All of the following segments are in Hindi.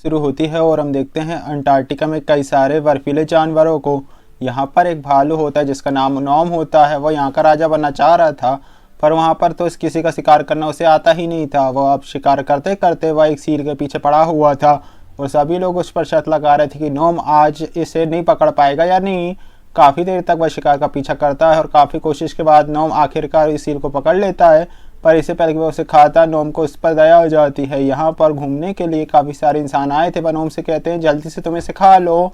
शुरू होती है और हम देखते हैं अंटार्कटिका में कई सारे बर्फीले जानवरों को। यहाँ पर एक भालू होता है जिसका नाम नॉम होता है। वो यहाँ का राजा बनना चाह रहा था, पर वहाँ पर तो किसी का शिकार करना उसे आता ही नहीं था। वो अब शिकार करते करते वह एक सील के पीछे पड़ा हुआ था और सभी लोग उस पर शर्त लगा रहे थे कि नॉम आज इसे नहीं पकड़ पाएगा या नहीं। काफ़ी देर तक वह शिकार का पीछा करता है और काफ़ी कोशिश के बाद नॉम आखिरकार इस सील को पकड़ लेता है, पर इससे पहले कि वह उसे खाता नॉम को उस पर दया हो जाती है। यहाँ पर घूमने के लिए काफ़ी सारे इंसान आए थे। वह नॉम से कहते हैं जल्दी से तुम इसे खा लो,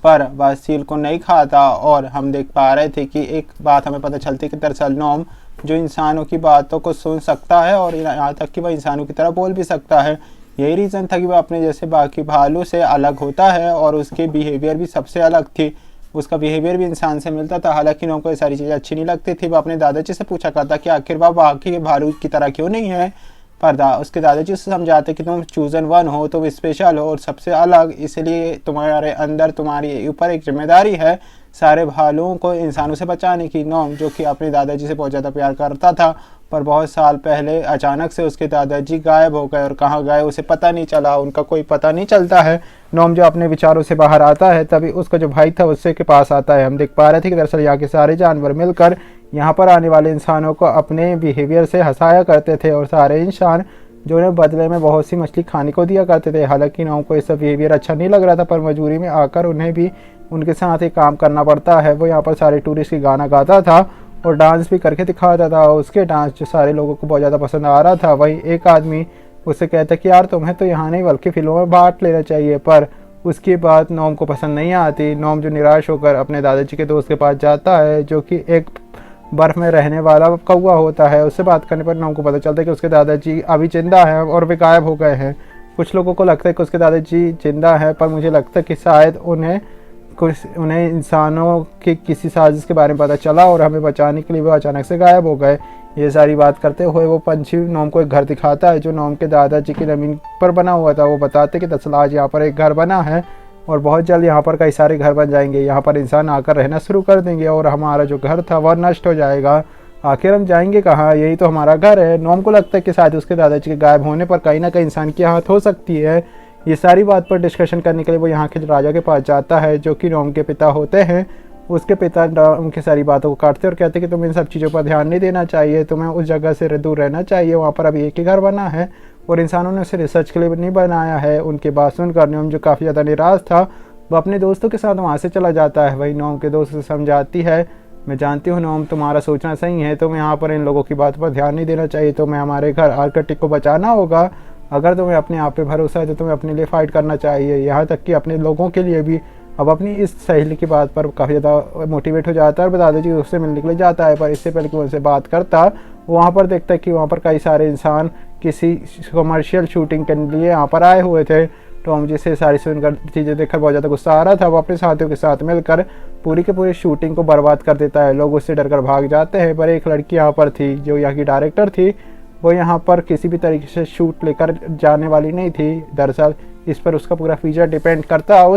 पर वह सील को नहीं खाता। और हम देख पा रहे थे कि एक बात हमें पता चलती कि दरअसल नॉम जो इंसानों की बातों को सुन सकता है और यहाँ तक कि वह इंसानों की तरह बोल भी सकता है। यही रीज़न था कि वह अपने जैसे बाकी भालू से अलग होता है और उसकी बिहेवियर भी सबसे अलग थी। उसका बिहेवियर भी इंसान से मिलता था। हालांकि नॉम को ये सारी चीज़ें अच्छी नहीं लगती थी। वह अपने दादाजी से पूछा करता कि आखिर वह बाकी भालू की तरह क्यों नहीं है, पर उसके दादाजी उसे समझाते कि तुम चूजन वन हो, तुम स्पेशल हो और सबसे अलग, इसलिए तुम्हारे अंदर तुम्हारी ऊपर एक जिम्मेदारी है सारे भालुओं को इंसानों से बचाने की। नॉम जो कि अपने दादाजी से बहुत ज़्यादा प्यार करता था, पर बहुत साल पहले अचानक से उसके दादाजी गायब हो गए और कहाँ गए उसे पता नहीं चला। उनका कोई पता नहीं चलता है। नॉम जो अपने विचारों से बाहर आता है तभी उसका जो भाई था उससे के पास आता है। हम देख पा रहे थे कि दरअसल यहाँ के सारे जानवर मिलकर यहाँ पर आने वाले इंसानों को अपने बिहेवियर से हंसाया करते थे और सारे इंसान जो उन्हें बदले में बहुत सी मछली खाने को दिया करते थे। हालांकि नॉम को इसका बिहेवियर अच्छा नहीं लग रहा था, पर मजबूरी में आकर उन्हें भी उनके साथ ही काम करना पड़ता है। वो यहाँ पर सारे टूरिस्ट की गाना गाता था और डांस भी करके दिखाता था। उसके डांस जो सारे लोगों को बहुत ज़्यादा पसंद आ रहा था। वही एक आदमी उससे कहता कि यार तुम्हें तो यहाँ नहीं बल्कि फिल्मों में बांट लेना चाहिए, पर उसकी बात नॉम को पसंद नहीं आती। नॉम जो निराश होकर अपने दादाजी के दोस्त के पास जाता है जो कि एक बर्फ़ में रहने वाला कौवा होता है। उससे बात करने पर नॉम को पता चलता है कि उसके दादाजी अभी जिंदा हैं और वे गायब हो गए हैं। कुछ लोगों को लगता है कि उसके दादाजी जिंदा हैं, पर मुझे लगता है कि शायद उन्हें इंसानों की किसी साजिश के बारे में पता चला और हमें बचाने के लिए वो अचानक से गायब हो गए। ये सारी बात करते हुए वो पंछी नॉम को एक घर दिखाता है जो नॉम के दादाजी की ज़मीन पर बना हुआ था। वो बताते कि दरअसल आज यहाँ पर एक घर बना है और बहुत जल्द यहाँ पर कई सारे घर बन जाएंगे। यहाँ पर इंसान आकर रहना शुरू कर देंगे और हमारा जो घर था वह नष्ट हो जाएगा। आखिर हम जाएंगे कहाँ, यही तो हमारा घर है। नॉम को लगता है कि शायद उसके दादाजी के गायब होने पर कहीं ना कहीं इंसान की हाथ हो सकती है। ये सारी बात पर डिस्कशन करने के लिए वो यहाँ के राजा के पास जाता है जो कि नॉम के पिता होते हैं। उसके पिता उनकी सारी बातों को काटते और कहते कि तुम्हें इन सब चीज़ों पर ध्यान नहीं देना चाहिए, तुम्हें उस जगह से दूर रहना चाहिए। वहाँ पर अभी एक ही घर बना है और इंसानों ने उसे रिसर्च के लिए नहीं बनाया है। उनकी बात सुनकर नॉम जो काफ़ी ज़्यादा निराश था वो अपने दोस्तों के साथ वहाँ से चला जाता है। वही नॉम के दोस्त से समझाती है मैं जानती हूँ नॉम तुम्हारा सोचना सही है, तुम्हें यहाँ पर इन लोगों की बात पर ध्यान नहीं देना चाहिए, तुम्हें हमारे घर आर्कटिक को बचाना होगा। अगर तुम्हें अपने आप पे भरोसा है तो तुम्हें अपने लिए फ़ाइट करना चाहिए, यहाँ तक कि अपने लोगों के लिए भी। अब अपनी इस सहेली की बात पर काफ़ी ज़्यादा मोटिवेट हो जाता है और दादाजी उससे मिलने के लिए जाता है। पर इससे पहले कि वो उनसे बात करता वो वहाँ पर देखता है कि वहाँ पर कई सारे इंसान किसी कमर्शियल शूटिंग के लिए यहाँ पर आए हुए थे। टॉम जिसे सारी सुनकर चीज़ें देखकर बहुत ज़्यादा गुस्सा आ रहा था। वो अपने साथियों के साथ मिलकर पूरी के पूरी शूटिंग को बर्बाद कर देता है। लोग उससे डरकर भाग जाते हैं, पर एक लड़की यहाँ पर थी जो यहाँ की डायरेक्टर थी। वो यहाँ पर किसी भी तरीके से शूट लेकर जाने वाली नहीं थी। दरअसल इस पर उसका पूरा फ्यूचर डिपेंड करता है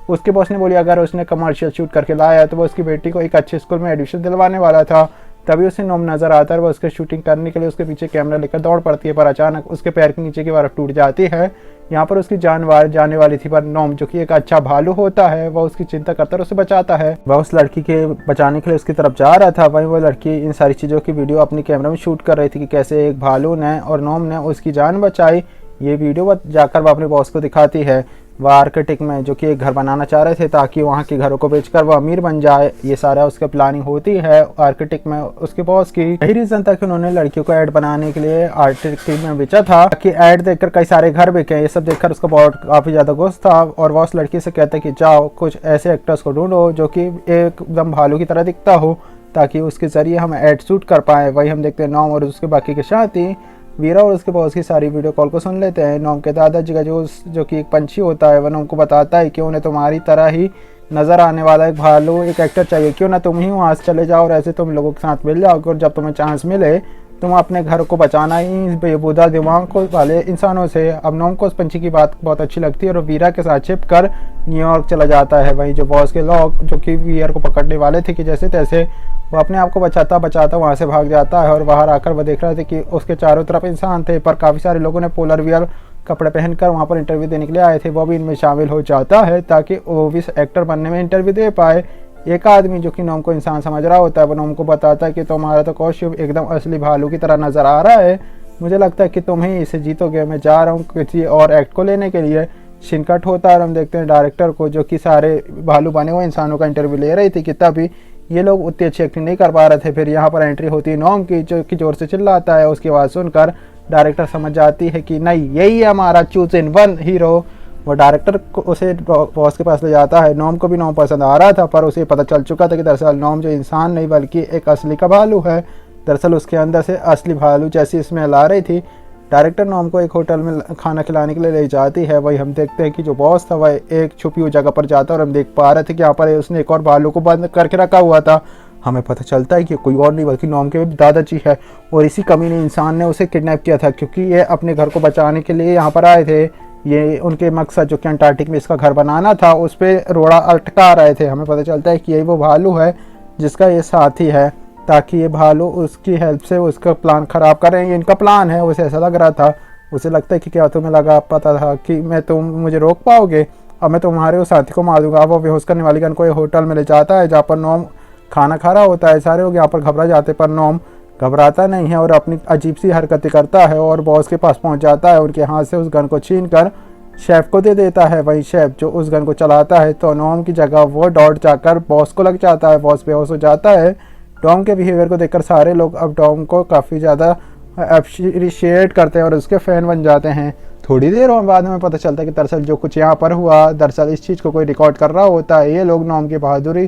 उसके बॉस ने बोली अगर उसने कमर्शियल शूट करके लाया तो वो उसकी बेटी को एक अच्छे स्कूल में एडमिशन दिलवाने वाला था। तभी उसे नॉम नज़र आता है। वो उसके शूटिंग करने के लिए उसके पीछे कैमरा लेकर दौड़ पड़ती है, पर अचानक उसके पैर के नीचे की बर्फ टूट जाती है। यहाँ पर उसकी जान जाने वाली थी, पर नॉम जो कि एक अच्छा भालू होता है वह उसकी चिंता करता और उसे बचाता है। वह उस लड़की के बचाने के लिए उसकी तरफ जा रहा था। वहीं वो लड़की इन सारी चीज़ों की वीडियो अपनी कैमरा में शूट कर रही थी कि कैसे एक भालू ने और नॉम ने उसकी जान बचाई। ये वीडियो वह जाकर वह अपने बॉस को दिखाती है। वह आर्कटिक में जो कि एक घर बनाना चाह रहे थे ताकि वहाँ के घरों को बेचकर वह अमीर बन जाए। ये सारा उसका प्लानिंग होती है आर्कटिक में उसके बॉस की। यही रीज़न था कि उन्होंने लड़कियों को ऐड बनाने के लिए आर्कटिक में बेचा था कि ऐड देखकर कई सारे घर बिके। ये सब देखकर उसका बहुत काफ़ी ज़्यादा गुस्सा था और वह उस लड़की से कहता है कि जाओ कुछ ऐसे एक्टर्स को ढूंढो जो कि एकदम भालू की तरह दिखता हो ताकि उसके ज़रिए हम ऐड शूट कर पाएँ। वही हम देखते हैं नॉम और उसके बाकी के साथी वीरा और उसके बॉस की सारी वीडियो कॉल को सुन लेते हैं। नॉम के दादाजी का जो कि एक पंछी होता है वह नॉम को बताता है कि उन्हें तुम्हारी तरह ही नज़र आने वाला एक भालू एक एक्टर चाहिए, क्यों ना तुम ही वहाँ से चले जाओ और ऐसे तुम लोगों के साथ मिल जाओगे और जब तुम्हें चांस मिले तुम अपने घर को बचाना ही बेबुदा दिमाग को वाले इंसानों से। अब नॉम को उस पंछी की बात बहुत अच्छी लगती है और वीरा के साथ छिप कर न्यूयॉर्क चला जाता है। वहीं जो बॉस के लोग जो कि वीरा को पकड़ने वाले थे कि जैसे तैसे वो अपने आप को बचाता बचाता वहाँ से भाग जाता है और बाहर आकर वह देख रहा था कि उसके चारों तरफ इंसान थे, पर काफ़ी सारे लोगों ने पोलर बियर कपड़े पहनकर वहाँ पर इंटरव्यू देने के लिए आए थे वो भी इनमें शामिल हो जाता है ताकि वो भी एक्टर बनने में इंटरव्यू दे पाए। एक आदमी जो कि नोम को इंसान समझ रहा होता है वो नोम को बताता है कि तुम्हारा तो कॉस्ट्यूम एकदम असली भालू की तरह नज़र आ रहा है, मुझे लगता है कि तुम ही इसे जीतोगे, मैं जा रहा हूँ किसी और एक्ट को लेने के लिए। शिनकट होता है और हम देखते हैं डायरेक्टर को जो कि सारे भालू बने हुए इंसानों का इंटरव्यू ले रही थी कि तभी ये लोग उतनी अच्छी एक्टिंग नहीं कर पा रहे थे। फिर यहाँ पर एंट्री होती है नोम की जो कि ज़ोर से चिल्लाता है। उसकी आवाज़ सुनकर डायरेक्टर समझ जाती है कि नहीं यही है हमारा चूज इन वन हीरो। वो डायरेक्टर को उसे बॉस के पास ले जाता है। नोम को भी नोम पसंद आ रहा था पर उसे पता चल चुका था कि दरअसल नोम जो इंसान नहीं बल्कि एक असली का भालू है। दरअसल उसके अंदर से असली भालू जैसी स्मेल आ रही थी। डायरेक्टर नोम को एक होटल में खाना खिलाने के लिए ले जाती है। वही हम देखते हैं कि जो बॉस था वह एक छुपी हुई जगह पर जाता है और हम देख पा रहे थे कि यहाँ पर उसने एक और भालू को बंद करके रखा हुआ था। हमें पता चलता है कि कोई और नहीं बल्कि नोम के दादाजी है और इसी कमीने इंसान ने उसे किडनैप किया था क्योंकि ये अपने घर को बचाने के लिए यहाँ पर आए थे। ये उनके मकसद जो कि अंटार्कटिक में इसका घर बनाना था उस पर रोड़ा अटका रहे थे। हमें पता चलता है कि यही वो भालू है जिसका ये साथी है ताकि ये भालू उसकी हेल्प से उसका प्लान ख़राब करें। ये इनका प्लान है। उसे ऐसा लग रहा था, उसे लगता है कि क्या तुम्हें लगा पता था कि तुम मुझे रोक पाओगे, अब मैं तुम्हारे उस साथी को मार दूंगा। अब वो बेहोश करने वाली गन को एक होटल में ले जाता है जहाँ पर नोम खाना खा रहा होता है। सारे लोग यहाँ पर घबरा जाते पर नोम घबराता नहीं है और अपनी अजीब सी हरकतें करता है और बॉस के पास पहुँच जाता है। उनके हाथ से उस गन को छीन कर शेफ़ को दे देता है। वही शेफ़ जो उस गन को चलाता है तो नोम की जगह वो डॉट जाकर बॉस को लग जाता है। बॉस बेहोश हो जाता है। टॉम के बिहेवियर को देखकर सारे लोग अब टॉम को काफ़ी ज़्यादा अप्रिशिएट करते हैं और उसके फ़ैन बन जाते हैं। थोड़ी देर बाद में पता चलता है कि दरअसल जो कुछ यहाँ पर हुआ दरअसल इस चीज़ को कोई रिकॉर्ड कर रहा होता है। ये लोग नोम की बहादुरी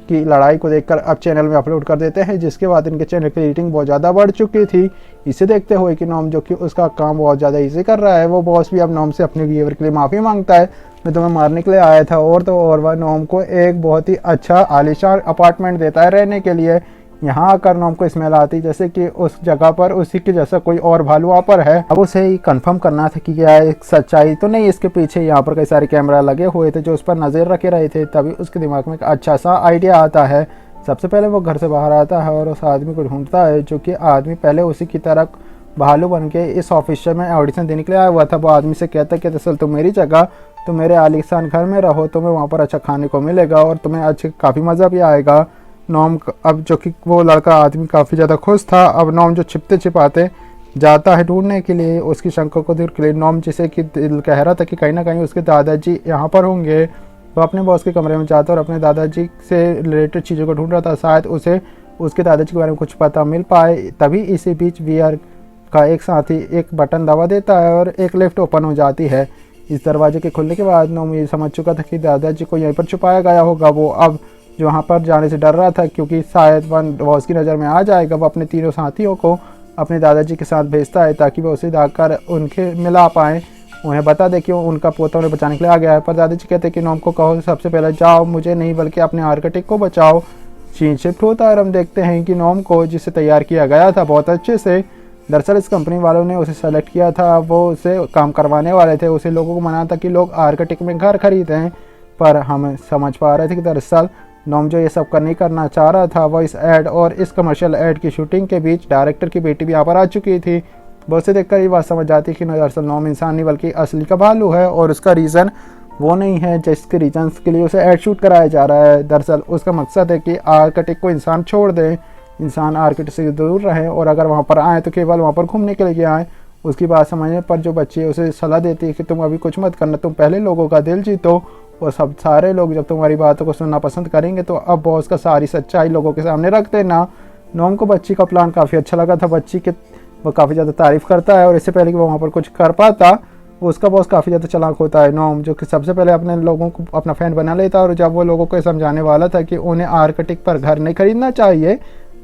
की लड़ाई को देखकर अब चैनल में अपलोड कर देते हैं जिसके बाद इनके चैनल की रेटिंग बहुत ज़्यादा बढ़ चुकी थी। इसे देखते हुए कि नोम जो कि उसका काम बहुत ज़्यादा ईजी कर रहा है वो बॉस भी अब नोम से अपने बिहेवियर के लिए माफ़ी मांगता है। मैं तुम्हें मारने के लिए आया था और तो और वह नोम को एक बहुत ही अच्छा आलीशान अपार्टमेंट देता है रहने के लिए। यहाँ आकर नोम को स्मेल आती जैसे कि उस जगह पर उसी के जैसा कोई और भालू वहाँ पर है। अब उसे ही कंफर्म करना था कि क्या एक सच्चाई तो नहीं इसके पीछे। यहाँ पर कई सारे कैमरा लगे हुए थे जो उस पर नज़र रखे रहे थे। तभी उसके दिमाग में एक अच्छा सा आइडिया आता है। सबसे पहले वो घर से बाहर आता है और उस आदमी को ढूंढता है जो कि आदमी पहले उसी की तरह भालू बन के इस ऑफिसर में ऑडिशन देने के लिए आया हुआ था। वो आदमी से कहता है कि दरअसल तुम मेरी जगह तुम मेरे आलीशान घर में रहो, तुम्हें वहाँ पर अच्छा खाने को मिलेगा और तुम्हें अच्छे काफ़ी मज़ा भी आएगा। नोम अब जो कि वो लड़का आदमी काफ़ी ज़्यादा खुश था। अब नोम जो छिपते छिपाते जाता है ढूंढने के लिए उसकी शंका को दूर के लिए। नोम जिसे कि दिल कह रहा था कि कहीं ना कहीं उसके दादाजी यहाँ पर होंगे, वो अपने बॉस के कमरे में जाता और अपने दादाजी से रिलेटेड चीज़ों को ढूंढ रहा था। शायद उसे उसके दादाजी के बारे में कुछ पता मिल पाए। तभी इसी बीच वीआर का एक साथी एक बटन दबा देता है और एक लिफ्ट ओपन हो जाती है। इस दरवाजे के खुलने के बाद नोम ये समझ चुका था कि दादाजी को यहीं पर छुपाया गया होगा। वो अब जो वहाँ पर जाने से डर रहा था क्योंकि शायद वन बॉस की नज़र में आ जाएगा। वो अपने तीनों साथियों को अपने दादाजी के साथ भेजता है ताकि वो उसे जाकर उनके मिला पाएँ, उन्हें बता दे कि उनका पोता उन्हें बचाने के लिए आ गया है। पर दादाजी कहते हैं कि नोम को कहो सबसे पहले जाओ, मुझे नहीं बल्कि अपने आर्किटेक्ट को बचाओ। सीन शिफ्ट होता है और हम देखते हैं कि नोम को जिसे तैयार किया गया था बहुत अच्छे से, दरअसल इस कंपनी वालों ने उसे सेलेक्ट किया था। वो उसे काम करवाने वाले थे, उसे लोगों को मना था कि लोग आर्किटेक्ट में घर खरीदें। पर हम समझ पा रहे थे कि दरअसल नोम जो ये सब नहीं करना चाह रहा था। वो इस ऐड और इस कमर्शियल ऐड की शूटिंग के बीच डायरेक्टर की बेटी भी यहाँ पर आ चुकी थी। वो उसे देखकर ये बात समझ जाती कि दरअसल नोम इंसान नहीं बल्कि असली का भालू है और उसका रीज़न वो नहीं है जिसके रीजन्स के लिए उसे ऐड शूट कराया जा रहा है। दरअसल उसका मकसद है कि आर्किटेक्ट को इंसान छोड़ दें, इंसान आर्किटेक्ट से दूर रहें और अगर वहाँ पर आएँ तो केवल वहाँ पर घूमने के लिए आएँ। उसकी बात समझने पर जो बच्चे उसे सलाह देती है कि तुम अभी कुछ मत करना, तुम पहले लोगों का दिल जीतो और सब सारे लोग जब तुम्हारी बातों को सुनना पसंद करेंगे तो अब बॉस का सारी सच्चाई लोगों के सामने रख देना। नोम को बच्ची का प्लान काफ़ी अच्छा लगा था। बच्ची के वो काफ़ी ज़्यादा तारीफ़ करता है और इससे पहले कि वो वहाँ पर कुछ कर पाता उसका बॉस काफ़ी ज़्यादा चालाक होता है। नोम जो कि सबसे पहले अपने लोगों को अपना फ़ैन बना लेता और जब वो लोगों को समझाने वाला था कि उन्हें आर्किटेक्ट पर घर नहीं खरीदना चाहिए,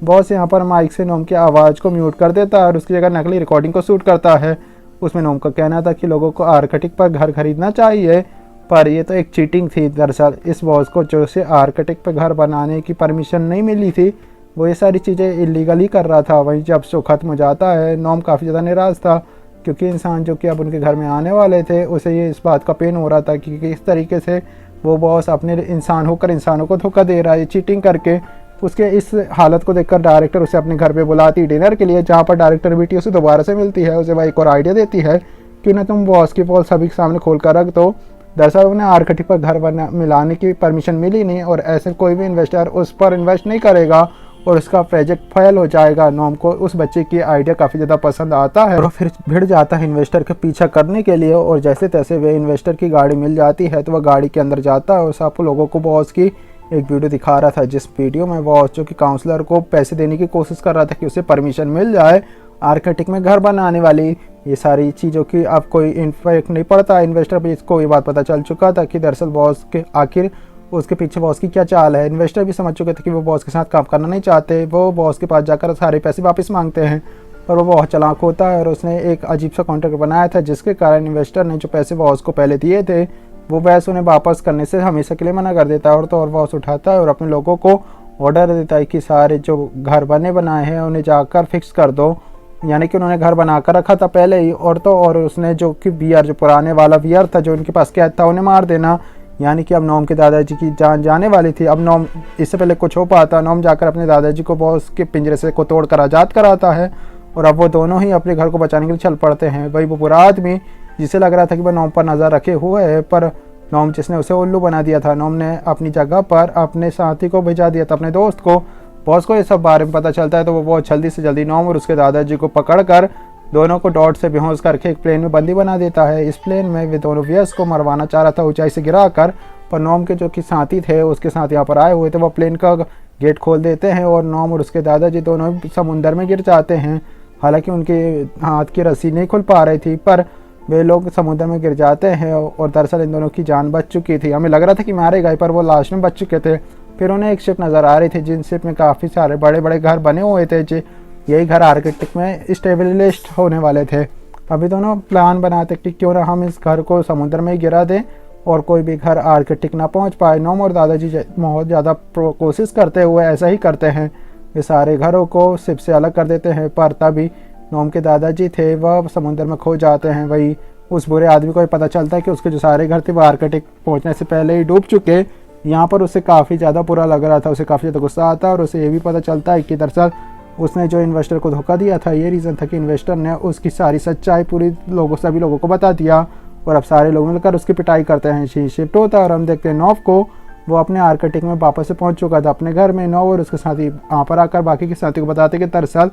बॉस यहाँ पर माइक से नोम की आवाज़ को म्यूट कर देता है और उसकी जगह नकली रिकॉर्डिंग को शूट करता है। उसमें नोम का कहना था कि लोगों को आर्किटेक्ट पर घर खरीदना चाहिए, पर यह तो एक चीटिंग थी। दरअसल इस बॉस को जो से आर्किटेक्ट पर घर बनाने की परमिशन नहीं मिली थी वो ये सारी चीज़ें इलीगल ही कर रहा था। वहीं जब शो ख़त्म हो जाता है नोम काफ़ी ज़्यादा निराश था क्योंकि इंसान जो कि अब उनके घर में आने वाले थे उसे ये इस बात का पेन हो रहा था कि किस तरीके से वो बॉस अपने इंसान होकर इंसानों को धोखा दे रहा है चीटिंग करके। उसके इस हालत को देखकर डायरेक्टर उसे अपने घर पे बुलाती डिनर के लिए, जहाँ पर डायरेक्टर बेटी उसे दोबारा से मिलती है। उसे वह एक और आइडिया देती है क्यों ना तुम बॉस की पोल सभी के सामने खोल कर रख दो। दरअसल उन्हें आर्किटेक्ट पर घर बना मिलाने की परमिशन मिली नहीं और ऐसे कोई भी इन्वेस्टर उस पर इन्वेस्ट नहीं करेगा और उसका प्रोजेक्ट फेल हो जाएगा। नॉम को उस बच्चे की आइडिया काफ़ी ज़्यादा पसंद आता है और फिर भिड़ जाता है इन्वेस्टर के पीछा करने के लिए और जैसे तैसे वे इन्वेस्टर की गाड़ी मिल जाती है तो वह गाड़ी के अंदर जाता है और सब लोगों को बॉस की एक वीडियो दिखा रहा था, जिस वीडियो में बॉस जो कि काउंसलर को पैसे देने की कोशिश कर रहा था कि उसे परमिशन मिल जाए आर्किटेक्ट में घर बनाने वाली। ये सारी चीज़ों की अब कोई इन्फेक्ट नहीं पड़ता इन्वेस्टर पर, इसको ये बात पता चल चुका था कि दरअसल बॉस के आखिर उसके पीछे बॉस की क्या चाल है। इन्वेस्टर भी समझ चुके थे कि वो बॉस के साथ काम करना नहीं चाहते, वो बॉस के पास जाकर सारे पैसे वापस मांगते हैं, पर वो बहुत चालाक होता है और उसने एक अजीब सा कॉन्ट्रैक्ट बनाया था जिसके कारण इन्वेस्टर ने जो पैसे बॉस को पहले दिए थे वो पैसे उन्हें वापस करने से हमेशा के लिए मना कर देता है। और तो और बॉस उठाता है और अपने लोगों को ऑर्डर देता है कि सारे जो घर बनाए हैं उन्हें जाकर फिक्स कर दो, यानी कि उन्होंने घर बना कर रखा था पहले ही। और तो और उसने जो कि वीआर जो पुराने वाला वीआर था जो उनके पास कैद था उन्हें मार देना, यानी कि अब नॉम के दादाजी की जान जाने वाली थी। अब नॉम इससे पहले कुछ हो पाता, नॉम जाकर अपने दादाजी को बॉस के पिंजरे से को तोड़कर आज़ाद कराता है और अब वो दोनों ही अपने घर को बचाने के लिए चल पड़ते हैं। वही वो बुरा आदमी जिसे लग रहा था कि वह नॉम पर नज़र रखे हुए है, पर नॉम जिसने उसे उल्लू बना दिया था, नॉम ने अपनी जगह पर अपने साथी को भेजा दिया था, अपने दोस्त को। बॉस को ये सब बारे में पता चलता है तो वो बहुत जल्दी से जल्दी नॉम और उसके दादाजी को पकड़कर दोनों को डॉट से बेहोश करके एक प्लेन में बंदी बना देता है। इस प्लेन में वे दोनों व्यस को मरवाना चाह रहा था ऊंचाई से गिराकर, पर नॉम के जो कि साथी थे उसके साथ यहाँ पर आए हुए थे, वो प्लेन का गेट खोल देते हैं और नॉम और उसके दादाजी दोनों समुंदर में गिर जाते हैं। हालांकि उनके हाथ की रस्सी नहीं खुल पा रही थी, पर वे लोग समुद्र में गिर जाते हैं और दरअसल इन दोनों की जान बच चुकी थी। हमें लग रहा था कि मारे गए, पर वो लास्ट में बच चुके थे। फिर उन्हें एक शिप नज़र आ रही थी जिन शिप में काफ़ी सारे बड़े बड़े घर बने हुए थे, जो यही घर आर्किटेक्ट में स्टेबलिस्ट होने वाले थे। अभी दोनों प्लान बनाते कि क्यों ना हम इस घर को समुद्र में ही गिरा दें और कोई भी घर आर्किटेक्ट ना पहुंच पाए। नॉम और दादाजी बहुत ज़्यादा कोशिश करते हुए ऐसा ही करते हैं, वे सारे घरों को शिप से अलग कर देते हैं, पर तभी नॉम के दादाजी थे वह समुद्र में खो जाते हैं। वही उस बुरे आदमी को पता चलता है कि उसके जो सारे घर थे वो आर्किटेक्ट पहुँचने से पहले ही डूब चुके। यहाँ पर उसे काफ़ी ज़्यादा बुरा लग रहा था, उसे काफ़ी ज़्यादा गुस्सा आता है और उसे ये भी पता चलता है कि दरअसल उसने जो इन्वेस्टर को धोखा दिया था ये रीज़न था कि इन्वेस्टर ने उसकी सारी सच्चाई सभी लोगों को बता दिया और अब सारे लोग मिलकर उसकी पिटाई करते हैं। शिफ्ट होता है और हम देखते हैं नॉव को, वो अपने आर्किटेक्ट में वापस से पहुंच चुका था अपने घर में। नॉव और उसके साथी वहाँ पर आकर बाकी के साथी को बताते कि दरअसल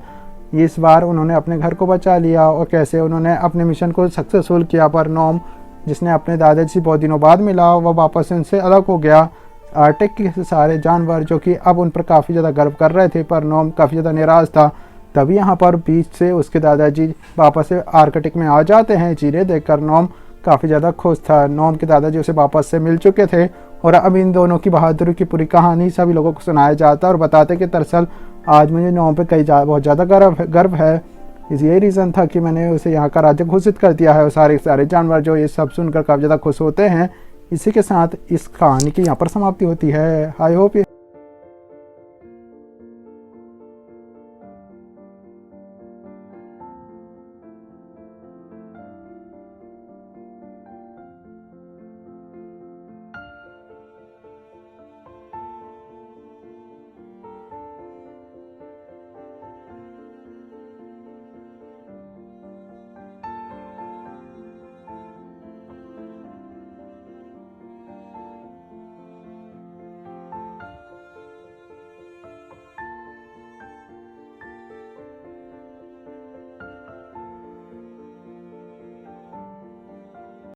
इस बार उन्होंने अपने घर को बचा लिया और कैसे उन्होंने अपने मिशन को सक्सेसफुल किया। पर नॉम जिसने अपने दादाजी से बहुत दिनों बाद मिला वह वापस से उनसे अलग हो गया। आर्टिक के सारे जानवर जो कि अब उन पर काफ़ी ज़्यादा गर्व कर रहे थे, पर नॉम काफ़ी ज़्यादा निराश था। तभी यहाँ पर बीच से उसके दादाजी वापस से आर्कटिक में आ जाते हैं। चीज़ें देखकर नॉम काफ़ी ज़्यादा खुश था। नॉम के दादाजी उसे वापस से मिल चुके थे और अब इन दोनों की बहादुरी की पूरी कहानी सभी लोगों को सुनाया जाता और बताते कि दरअसल आज मुझे नॉम पे बहुत ज़्यादा गर्व है। यही रीज़न था कि मैंने उसे यहाँ का राज्य घोषित कर दिया है। और सारे जानवर जो ये सब सुनकर काफ़ी ज़्यादा खुश होते हैं। इसी के साथ इस कहानी की यहाँ पर समाप्ति होती है। I hope